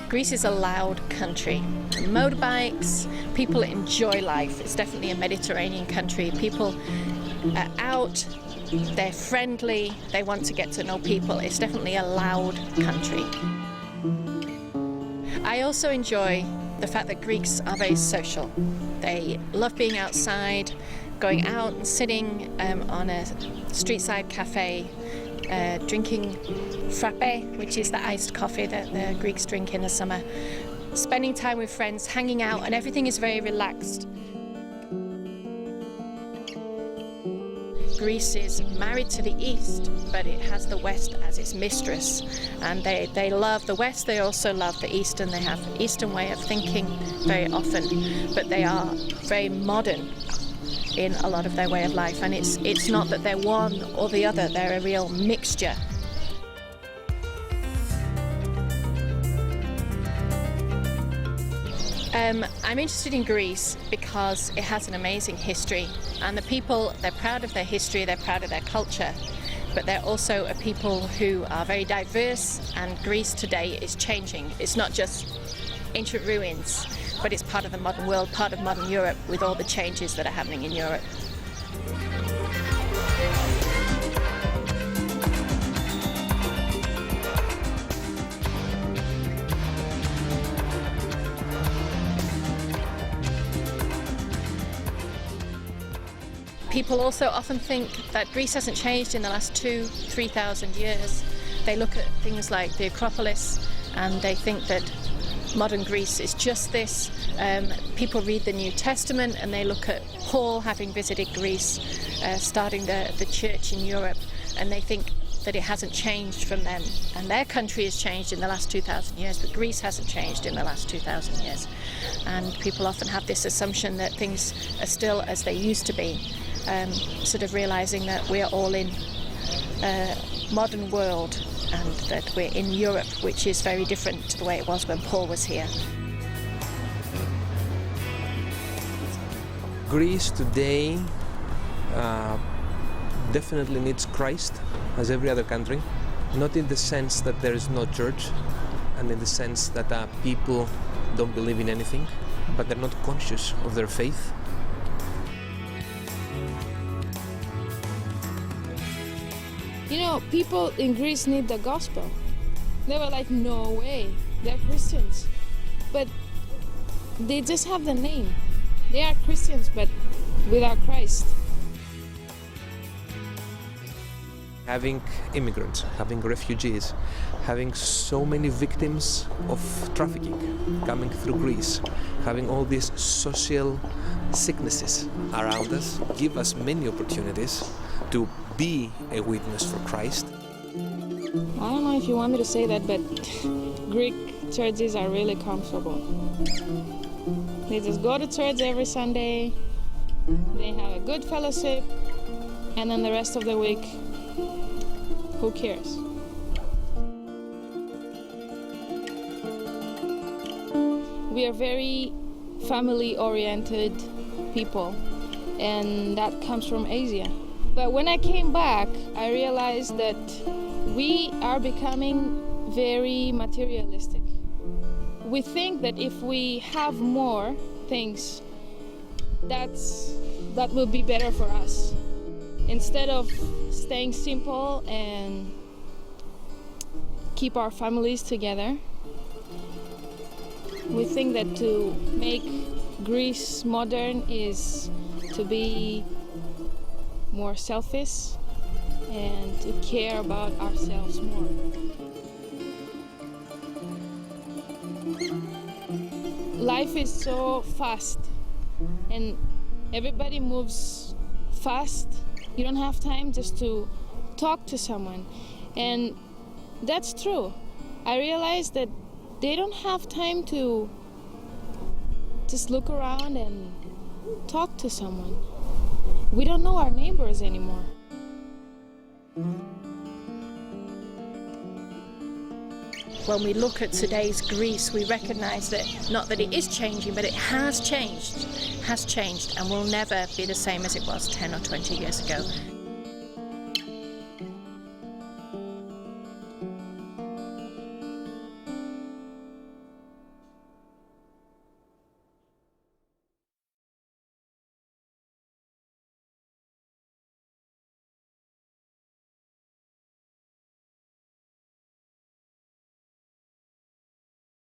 Greece is a loud country. Motorbikes, people enjoy life. It's definitely a Mediterranean country. People are out, they're friendly, they want to get to know people. It's definitely a loud country. I also enjoy the fact that Greeks are very social. They love being outside, going out and sitting on a street-side cafe, drinking frappe, which is the iced coffee that the Greeks drink in the summer, spending time with friends, hanging out, and everything is very relaxed. Greece is married to the East, but it has the West as its mistress. And they love the West, they also love the East, and they have an Eastern way of thinking very often. But they are very modern in a lot of their way of life. And it's not that they're one or the other, they're a real mixture. I'm interested in Greece because it has an amazing history, and the people, they're proud of their history, they're proud of their culture, but they're also a people who are very diverse, and Greece today is changing. It's not just ancient ruins, but it's part of the modern world, part of modern Europe, with all the changes that are happening in Europe. People also often think that Greece hasn't changed in the last 2,000–3,000 years. They look at things like the Acropolis and they think that modern Greece is just this. People read the New Testament and they look at Paul having visited Greece, starting the church in Europe, and they think that it hasn't changed from them. And their country has changed in the last 2,000 years, but Greece hasn't changed in the last 2,000 years. And people often have this assumption that things are still as they used to be. Sort of realizing that we're all in a modern world and that we're in Europe, which is very different to the way it was when Paul was here. Greece today definitely needs Christ, as every other country, not in the sense that there is no church and in the sense that people don't believe in anything, but they're not conscious of their faith. You know, people in Greece need the gospel. They were like, no way, they're Christians. But they just have the name. They are Christians, but without Christ. Having immigrants, having refugees, having so many victims of trafficking coming through Greece, having all these social sicknesses around us, give us many opportunities to be a witness for Christ. I don't know if you want me to say that, but Greek churches are really comfortable. They just go to church every Sunday, they have a good fellowship, and then the rest of the week, who cares? We are very family-oriented people, and that comes from Asia. But when I came back, I realized that we are becoming very materialistic. We think that if we have more things, that will be better for us. Instead of staying simple and keep our families together, we think that to make Greece modern is to be more selfish and to care about ourselves more. Life is so fast and everybody moves fast. You don't have time just to talk to someone. And that's true. I realized that they don't have time to just look around and talk to someone. We don't know our neighbors anymore. When we look at today's Greece, we recognize that not that it is changing, but it has changed, and will never be the same as it was 10 or 20 years ago.